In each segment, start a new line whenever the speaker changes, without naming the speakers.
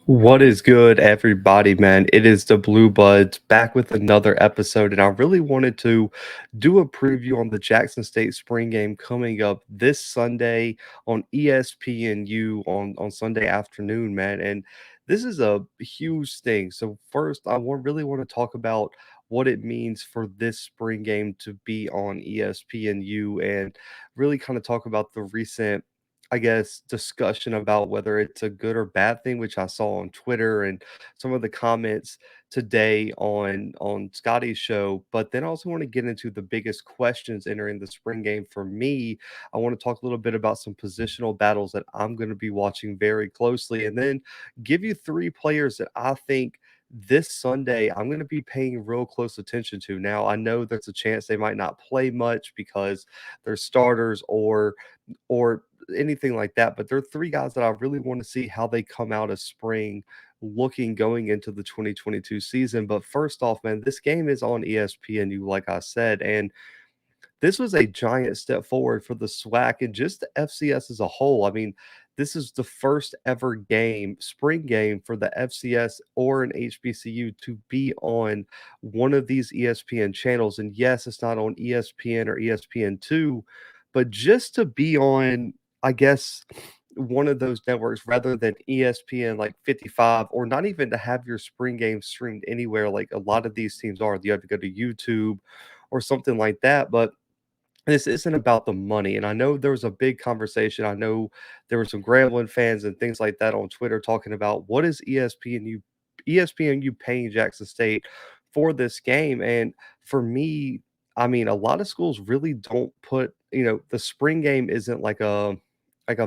What is good, everybody, man? It is the Blue Buds back with another episode, and I really wanted to do a preview on the Jackson State spring game coming up this Sunday on ESPNU on Sunday afternoon, man. And this is a huge thing. So first, really want to talk about what it means for this spring game to be on ESPNU and really kind of talk about the recent discussion about whether it's a good or bad thing, which I saw on Twitter and some of the comments today on Scotty's show. But then I also want to get into the biggest questions entering the spring game for me. I want to talk a little bit about some positional battles that I'm going to be watching very closely, and then give you three players that I think this Sunday I'm going to be paying real close attention to. Now, I know there's a chance they might not play much because they're starters or anything like that. But there are three guys that I really want to see how they come out of spring looking going into the 2022 season. But first off, man, this game is on ESPNU, like I said, and this was a giant step forward for the SWAC and just the FCS as a whole. I mean, this is the first ever spring game for the FCS or an HBCU to be on one of these ESPN channels. And yes, it's not on ESPN or ESPN2, but just to be on, I guess, one of those networks rather than ESPN like 55, or not even to have your spring game streamed anywhere like a lot of these teams are. You have to go to YouTube or something like that. But this isn't about the money, and I know there was a big conversation. I know there were some Grambling fans and things like that on Twitter talking about what is ESPNU paying Jackson State for this game, and for me, I mean, a lot of schools really don't put, the spring game isn't like a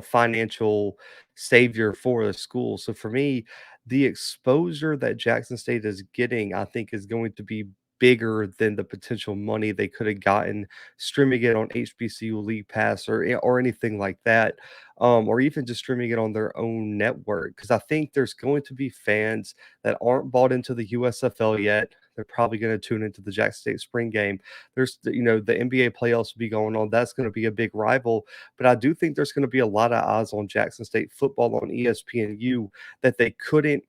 financial savior for a school. So for me, the exposure that Jackson State is getting, I think, is going to be bigger than the potential money they could have gotten streaming it on HBCU League Pass or anything like that, or even just streaming it on their own network. Because I think there's going to be fans that aren't bought into the USFL yet. They're probably going to tune into the Jackson State spring game. The NBA playoffs will be going on. That's going to be a big rival. But I do think there's going to be a lot of eyes on Jackson State football on ESPNU that they couldn't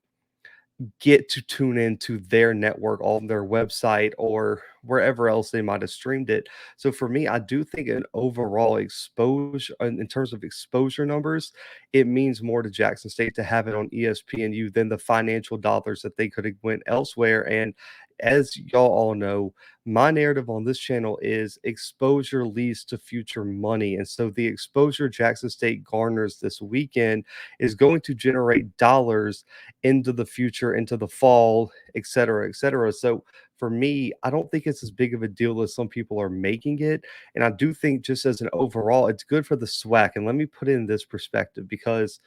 get to tune into their network on their website or wherever else they might have streamed it. So for me, I do think an overall exposure in terms of exposure numbers, it means more to Jackson State to have it on ESPNU than the financial dollars that they could have went elsewhere. And as y'all all know, my narrative on this channel is exposure leads to future money. And so the exposure Jackson State garners this weekend is going to generate dollars into the future, into the fall, et cetera, et cetera. So for me, I don't think it's as big of a deal as some people are making it. And I do think just as an overall, it's good for the SWAC. And let me put it in this perspective because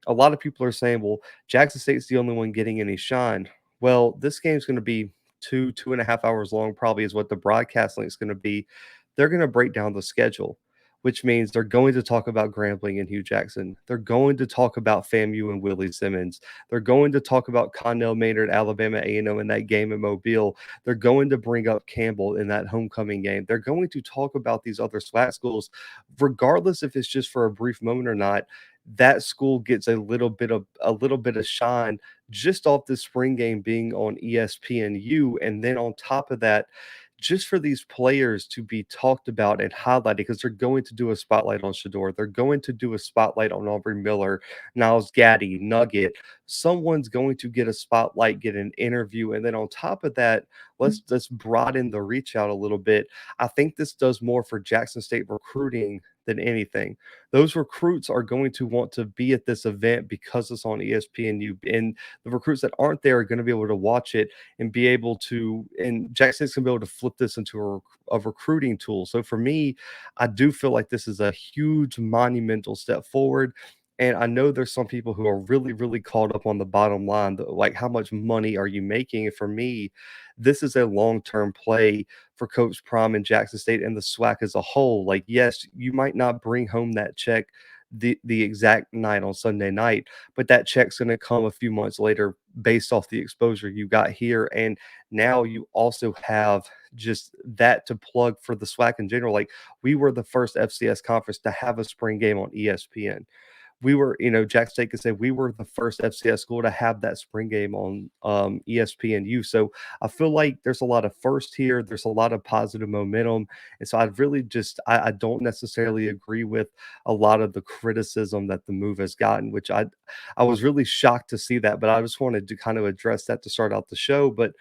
a lot of people are saying, well, Jackson State's the only one getting any shine. Well, this game's going to be 2.5 hours long, probably is what the broadcast link is going to be. They're going to break down the schedule, which means they're going to talk about Grambling and Hugh Jackson. They're going to talk about FAMU and Willie Simmons. They're going to talk about Connell Maynard, Alabama A&M in that game in Mobile. They're going to bring up Campbell in that homecoming game. They're going to talk about these other SWAC schools, regardless if it's just for a brief moment or not. That school gets a little bit of shine just off the spring game being on ESPNU, and then on top of that, just for these players to be talked about and highlighted because they're going to do a spotlight on Shador. They're going to do a spotlight on Aubrey Miller, Niles Gaddy, Nugget. Someone's going to get a spotlight, get an interview. And then on top of that, let's broaden the reach out a little bit. I think this does more for Jackson State recruiting than anything. Those recruits are going to want to be at this event because it's on ESPNU. And the recruits that aren't there are going to be able to watch it and be able to, and Jackson's going to be able to flip this into a recruiting tool. So for me, I do feel like this is a huge monumental step forward. And I know there's some people who are really, really caught up on the bottom line, like how much money are you making? And for me, this is a long-term play for Coach Prime and Jackson State and the SWAC as a whole. Like, yes, you might not bring home that check the exact night on Sunday night, but that check's going to come a few months later based off the exposure you got here. And now you also have just that to plug for the SWAC in general. Like, we were the first FCS conference to have a spring game on ESPN. we were, Jack State could say we were the first FCS school to have that spring game on ESPNU. So I feel like there's a lot of first here. There's a lot of positive momentum, and so I'd really just I don't necessarily agree with a lot of the criticism that the move has gotten, which I was really shocked to see that. But I just wanted to kind of address that to start out the show. But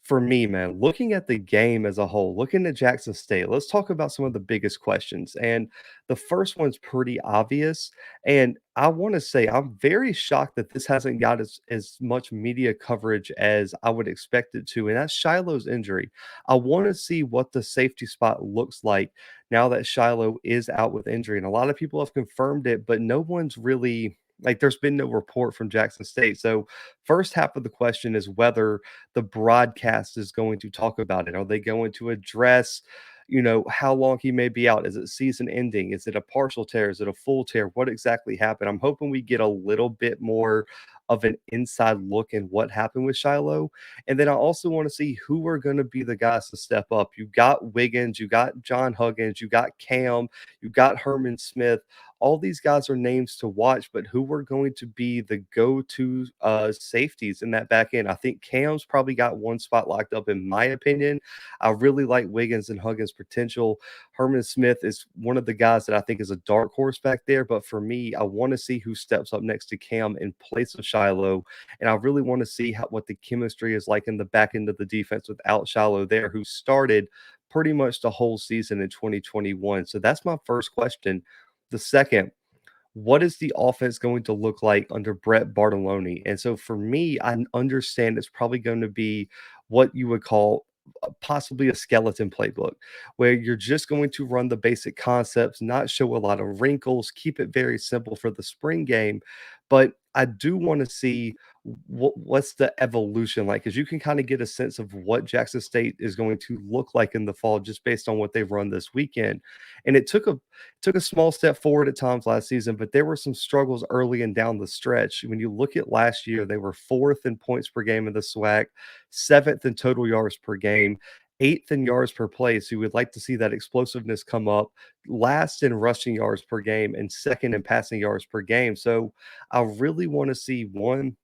for me, man, looking at the game as a whole, looking at Jackson State, let's talk about some of the biggest questions. And the first one's pretty obvious. And I want to say I'm very shocked that this hasn't got as much media coverage as I would expect it to. And that's Shiloh's injury. I want to see what the safety spot looks like now that Shiloh is out with injury. And a lot of people have confirmed it, but no one's really. Like, there's been no report from Jackson State. So, first half of the question is whether the broadcast is going to talk about it. Are they going to address, how long he may be out? Is it season ending? Is it a partial tear? Is it a full tear? What exactly happened? I'm hoping we get a little bit more of an inside look in what happened with Shiloh. And then I also want to see who are going to be the guys to step up. You got Wiggins, you got John Huggins, you got Cam, you got Herman Smith. All these guys are names to watch, but who are going to be the go-to safeties in that back end? I think Cam's probably got one spot locked up, in my opinion. I really like Wiggins and Huggins' potential. Herman Smith is one of the guys that I think is a dark horse back there, but for me, I want to see who steps up next to Cam in place of Shiloh, and I really want to see what the chemistry is like in the back end of the defense without Shiloh there, who started pretty much the whole season in 2021. So that's my first question. The second, what is the offense going to look like under Brett Bartolone? And so for me, I understand it's probably going to be what you would call possibly a skeleton playbook, where you're just going to run the basic concepts, not show a lot of wrinkles, keep it very simple for the spring game. But I do want to see what's the evolution like, because you can kind of get a sense of what Jackson State is going to look like in the fall just based on what they've run this weekend. And it took a small step forward at times last season, but there were some struggles early and down the stretch. When you look at last year, they were fourth in points per game in the SWAC, seventh in total yards per game, eighth in yards per play. So you would like to see that explosiveness come up, last in rushing yards per game, and second in passing yards per game. So I really want to see one,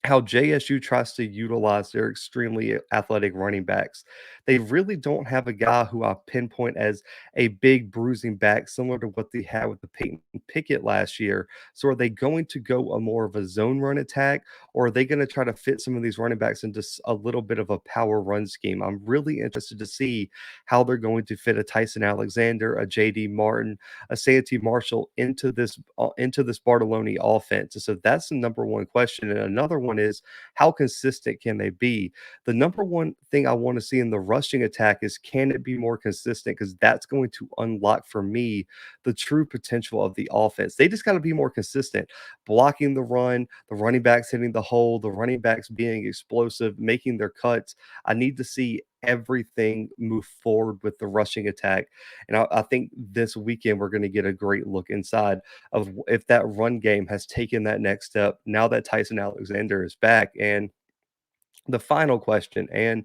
how JSU tries to utilize their extremely athletic running backs. They really don't have a guy who I pinpoint as a big bruising back, similar to what they had with the Peyton Pickett last year. So are they going to go a more of a zone run attack, or are they going to try to fit some of these running backs into a little bit of a power run scheme? I'm really interested to see how they're going to fit a Tyson Alexander, a JD Martin, a Santee Marshall into this Bartolone offense. And so that's the number one question. And another one is, how consistent can they be? The number one thing I want to see in the rushing attack is, can it be more consistent? Because that's going to unlock for me the true potential of the offense. They just got to be more consistent, blocking the run, the running backs hitting the hole, the running backs being explosive, making their cuts. I need to see everything move forward with the rushing attack. And I think this weekend we're going to get a great look inside of if that run game has taken that next step now that Tyson Alexander is back. And the final question, and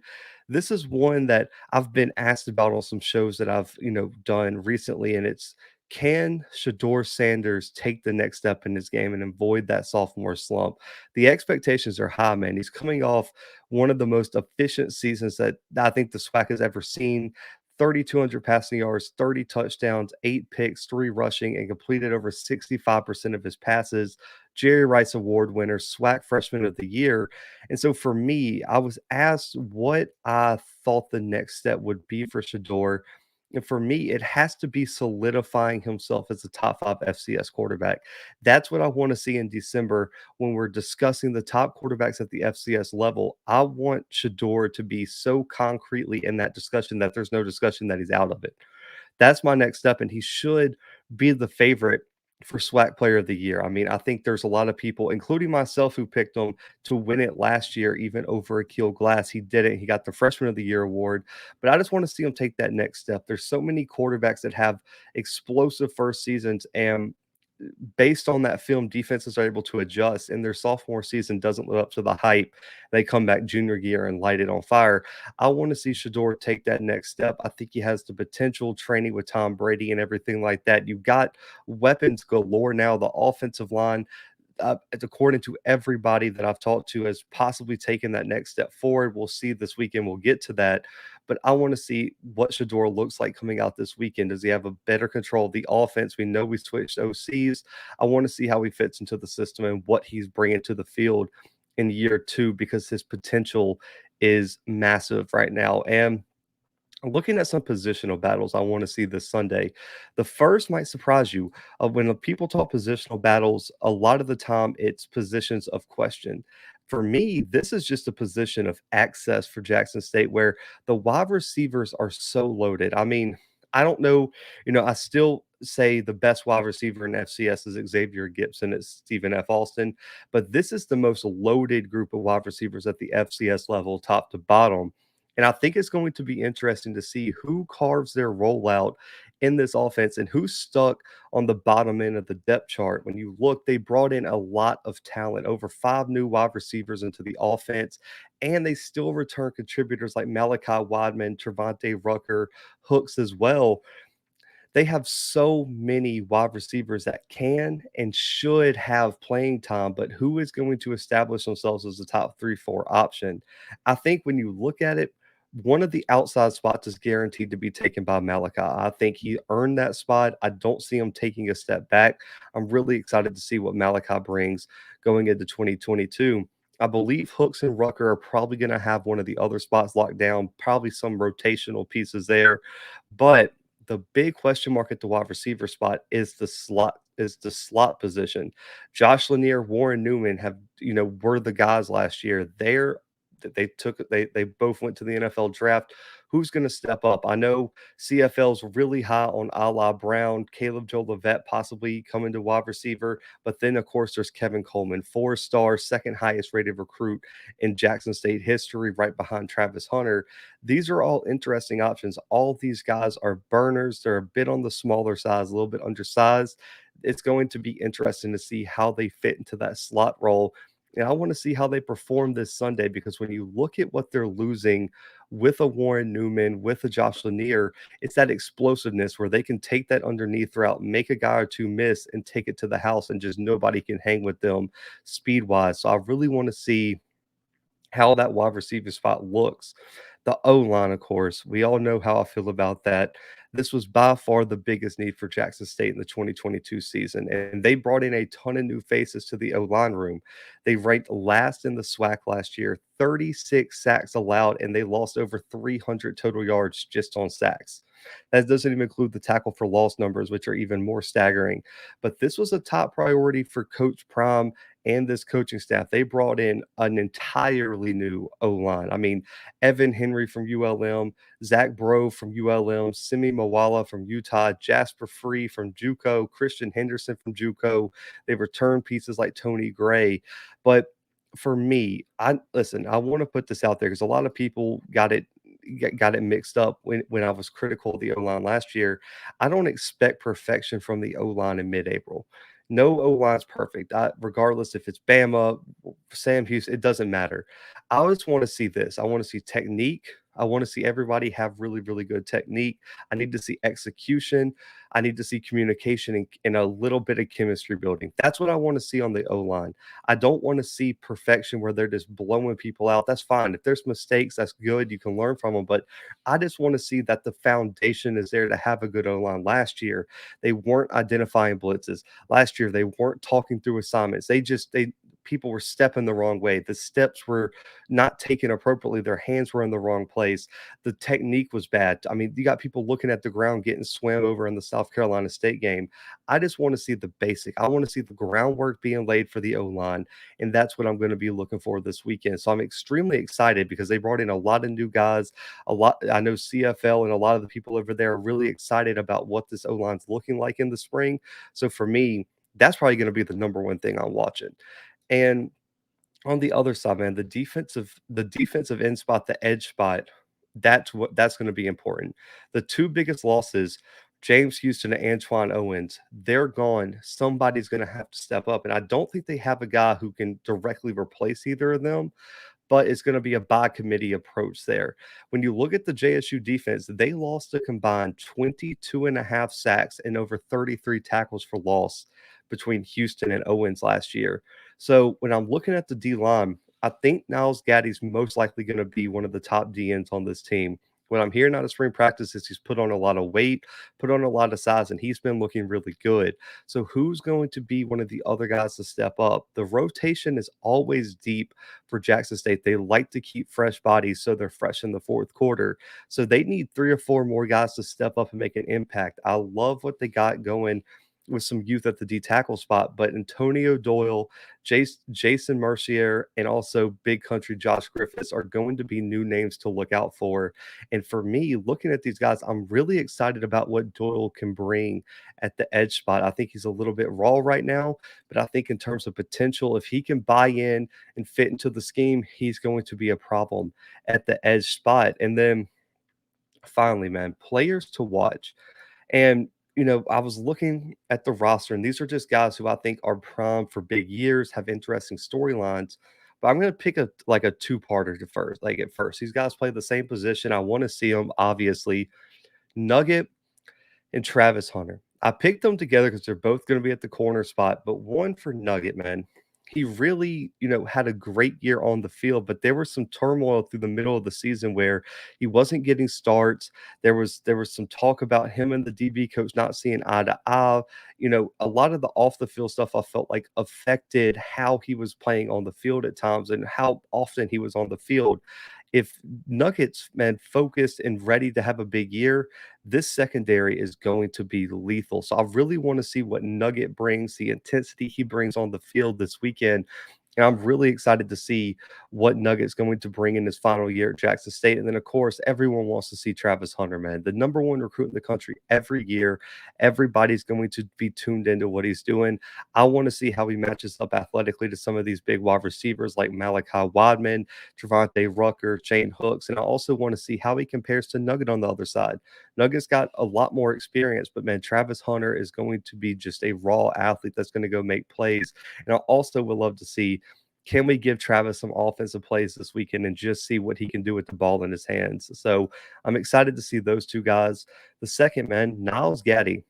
this is one that I've been asked about on some shows that I've done recently, and it's, can Shador Sanders take the next step in his game and avoid that sophomore slump? The expectations are high, man. He's coming off one of the most efficient seasons that I think the SWAC has ever seen. 3,200 passing yards, 30 touchdowns, 8 picks, 3 rushing, and completed over 65% of his passes. Jerry Rice Award winner, SWAC Freshman of the Year. And so for me, I was asked what I thought the next step would be for Shador. And for me, it has to be solidifying himself as a top five FCS quarterback. That's what I want to see in December when we're discussing the top quarterbacks at the FCS level. I want Shador to be so concretely in that discussion that there's no discussion that he's out of it. That's my next step, and he should be the favorite for SWAC Player of the Year. I mean, I think there's a lot of people, including myself, who picked him to win it last year, even over Akil Glass. He didn't. He got the Freshman of the Year award, but I just want to see him take that next step. There's so many quarterbacks that have explosive first seasons, and based on that film, defenses are able to adjust, and their sophomore season doesn't live up to the hype. They come back junior year and light it on fire. I want to see Shador take that next step. I think he has the potential training with Tom Brady and everything like that. You've got weapons galore now. The offensive line, according to everybody that I've talked to, has possibly taken that next step forward. We'll see this weekend. We'll get to that. But I want to see what Shador looks like coming out this weekend. Does he have a better control of the offense? We know we switched OCs. I want to see how he fits into the system and what he's bringing to the field in year two, because his potential is massive right now. And looking at some positional battles I want to see this Sunday. The first might surprise you. When people talk positional battles, a lot of the time it's positions of question. For me, this is just a position of access for Jackson State where the wide receivers are so loaded. I mean, I don't know, I still say the best wide receiver in FCS is Xavier Gibson, it's Stephen F. Alston, but this is the most loaded group of wide receivers at the FCS level, top to bottom. And I think it's going to be interesting to see who carves their rollout in this offense and who's stuck on the bottom end of the depth chart. When you look, they brought in a lot of talent, over 5 new wide receivers into the offense, and they still return contributors like Malachi Wideman, Trevante Rucker, Hooks as well. They have so many wide receivers that can and should have playing time, but who is going to establish themselves as a top 3, 4 option? I think when you look at it, one of the outside spots is guaranteed to be taken by Malachi. I think he earned that spot. I don't see him taking a step back. I'm really excited to see what Malachi brings going into 2022. I believe Hooks and Rucker are probably going to have one of the other spots locked down, probably some rotational pieces there. But the big question mark at the wide receiver spot is the slot position. Josh Lanier, Warren Newman were the guys last year. They both went to the NFL draft. Who's going to step up? I know CFL's really high on Ala Brown, Caleb Jolivet possibly coming to wide receiver, but then of course there's Kevin Coleman, 4-star, second highest rated recruit in Jackson State history, right behind Travis Hunter. These are all interesting options. All these guys are burners. They're a bit on the smaller size, a little bit undersized. It's going to be interesting to see how they fit into that slot role. And I want to see how they perform this Sunday, because when you look at what they're losing with a Warren Newman, with a Josh Lanier, it's that explosiveness where they can take that underneath route, make a guy or two miss, and take it to the house, and just nobody can hang with them speed wise. So I really want to see how that wide receiver spot looks. The O line, of course, we all know how I feel about that. This was by far the biggest need for Jackson State in the 2022 season, and they brought in a ton of new faces to the O line room. They ranked last in the SWAC last year, 36 sacks allowed, and they lost over 300 total yards just on sacks. That doesn't even include the tackle for loss numbers, which are even more staggering. But this was a top priority for Coach Prime and this coaching staff. They brought in an entirely new O line. I mean, Evan Henry from ULM, Zach Bro from ULM, Simi Mawala from Utah, Jasper Free from JUCO, Christian Henderson from JUCO. They returned pieces like Tony Gray. But for me, I want to put this out there because a lot of people got it mixed up when I was critical of the O line last year. I don't expect perfection from the O line in mid-April. No O line's perfect. Regardless if it's Bama, Sam Houston, it doesn't matter. I just want to see this. I want to see technique. I want to see everybody have really, really good technique. I need to see execution. I need to see communication and a little bit of chemistry building. That's what I want to see on the O line. I don't want to see perfection where they're just blowing people out. That's fine. If there's mistakes, that's good. You can learn from them. But I just want to see that the foundation is there to have a good O line. Last year, they weren't identifying blitzes. Last year, they weren't talking through assignments. They people were stepping the wrong way. The steps were not taken appropriately. Their hands were in the wrong place. The technique was bad. I mean, you got people looking at the ground getting swam over in the South Carolina State game. I just want to see the basic. I want to see the groundwork being laid for the O line, and that's what I'm going to be looking for this weekend. So I'm extremely excited because they brought in a lot of new guys. A lot. I know CFL and a lot of the people over there are really excited about what this O line's looking like in the spring. So for me, that's probably going to be the number one thing I'm watching. And on the other side, man, the defensive end spot, the edge spot, that's going to be important. The two biggest losses James Houston and Antoine Owens, they're gone. Somebody's going to have to step up. And I don't think they have a guy who can directly replace either of them, but it's going to be a by committee approach there. When you look at the JSU defense, they lost a combined 22 and a half sacks and over 33 tackles for loss between Houston and Owens last year. So when I'm looking at the D line, I think Niles Gaddy's most likely going to be one of the top DNs on this team. What I'm hearing out of spring practice is he's put on a lot of weight, put on a lot of size, and he's been looking really good. So who's going to be one of the other guys to step up? The rotation is always deep for Jackson State. They like to keep fresh bodies so they're fresh in the fourth quarter. So they need 3 or 4 more guys to step up and make an impact. I love what they got going with some youth at the D tackle spot, but Antonio Doyle, Jason Mercier, and also Big Country Josh Griffiths are going to be new names to look out for. And for me, looking at these guys, I'm really excited about what Doyle can bring at the edge spot. I think he's a little bit raw right now, but I think in terms of potential, if he can buy in and fit into the scheme, he's going to be a problem at the edge spot. And then finally, man, players to watch. And, I was looking at the roster, and these are just guys who I think are primed for big years, have interesting storylines. But I'm going to pick a two-parter to first. Like at first, these guys play the same position. I want to see them, obviously. Nugget and Travis Hunter. I picked them together because they're both going to be at the corner spot, but one for Nugget, man. He really, had a great year on the field, but there was some turmoil through the middle of the season where he wasn't getting starts. There was some talk about him and the DB coach not seeing eye to eye. A lot of the off the field stuff I felt like affected how he was playing on the field at times and how often he was on the field. If Nuggets, man, focused and ready to have a big year, this secondary is going to be lethal. So I really want to see what Nugget brings, the intensity he brings on the field this weekend. And I'm really excited to see what Nugget's going to bring in his final year at Jackson State. And then, of course, everyone wants to see Travis Hunter, man, the number one recruit in the country every year. Everybody's going to be tuned into what he's doing. I want to see how he matches up athletically to some of these big wide receivers like Malachi Wadman, Trevante Rucker, Shane Hooks. And I also want to see how he compares to Nugget on the other side. Nugget's got a lot more experience, but man, Travis Hunter is going to be just a raw athlete that's going to go make plays. And I also would love to see, can we give Travis some offensive plays this weekend and just see what he can do with the ball in his hands? So I'm excited to see those two guys. The second, man, Niles Gaddy.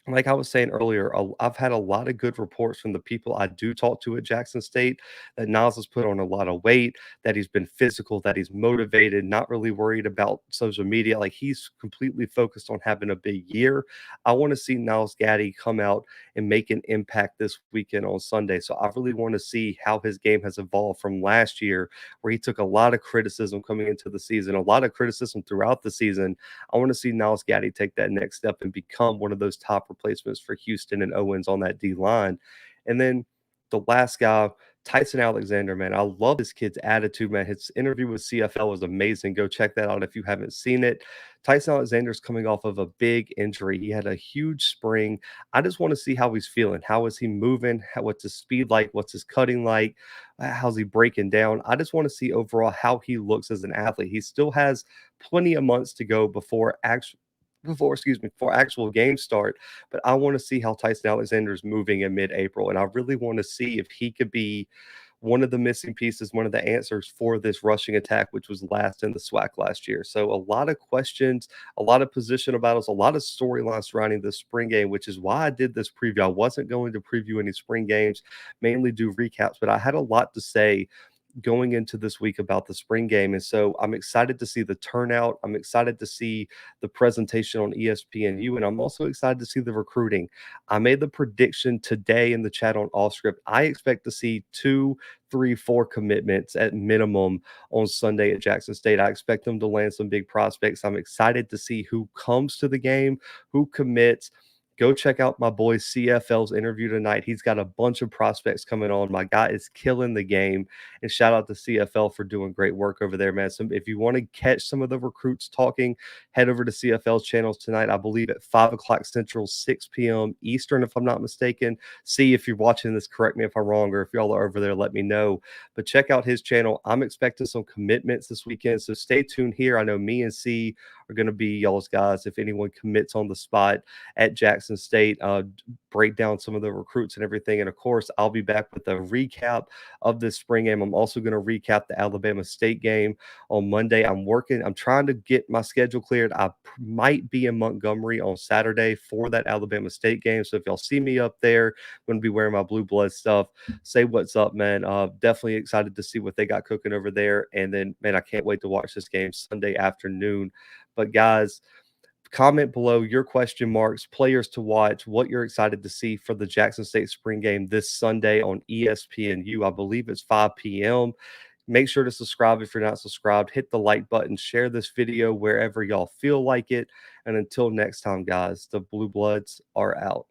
Like I was saying earlier, I've had a lot of good reports from the people I do talk to at Jackson State that Niles has put on a lot of weight, that he's been physical, that he's motivated, not really worried about social media. Like he's completely focused on having a big year. I want to see Niles Gaddy come out and make an impact this weekend on Sunday. So I really want to see how his game has evolved from last year, where he took a lot of criticism coming into the season, a lot of criticism throughout the season. I want to see Niles Gaddy take that next step and become one of those top replacements for Houston and Owens on that D line. And then the last guy, Tyson Alexander, man, I love this kid's attitude, man. His interview with CFL was amazing. Go check that out if you haven't seen it. Tyson Alexander's coming off of a big injury. He had a huge spring. I just want to see how he's feeling. How is he moving? What's his speed like? What's his cutting like? How's he breaking down? I just want to see overall how he looks as an athlete. He still has plenty of months to go before actual games start. But I want to see how Tyson Alexander is moving in mid-April, and I really want to see if he could be one of the missing pieces, one of the answers for this rushing attack, which was last in the SWAC last year. So a lot of questions, a lot of positional battles, a lot of storylines surrounding the spring game, which is why I did this preview. I wasn't going to preview any spring games, mainly do recaps, but I had a lot to say going into this week about the spring game. And so I'm excited to see the turnout. I'm excited to see the presentation on ESPNU. And I'm also excited to see the recruiting. I made the prediction today in the chat on Off Script. I expect to see 2, 3, 4 commitments at minimum on Sunday at Jackson State. I expect them to land some big prospects. I'm excited to see who comes to the game, who commits. Go check out my boy CFL's interview tonight. He's got a bunch of prospects coming on. My guy is killing the game. And shout out to CFL for doing great work over there, man. So if you want to catch some of the recruits talking, head over to CFL's channels tonight. I believe at 5 o'clock Central, 6 p.m. Eastern, if I'm not mistaken. See if you're watching this, correct me if I'm wrong, or if y'all are over there, let me know. But check out his channel. I'm expecting some commitments this weekend. So stay tuned here. I know me and C are going to be y'all's guys. If anyone commits on the spot at Jackson State, break down some of the recruits and everything. And of course, I'll be back with a recap of this spring game. I'm also going to recap the Alabama State game on Monday. I'm trying to get my schedule cleared. I might be in Montgomery on Saturday for that Alabama State game. So if y'all see me up there, I'm going to be wearing my Blue Blood stuff. Say what's up, man. Definitely excited to see what they got cooking over there. And then, man, I can't wait to watch this game Sunday afternoon. But guys, comment below your question marks, players to watch, what you're excited to see for the Jackson State spring game this Sunday on ESPNU. I believe it's 5 p.m. Make sure to subscribe if you're not subscribed. Hit the like button. Share this video wherever y'all feel like it. And until next time, guys, the Blue Bloods are out.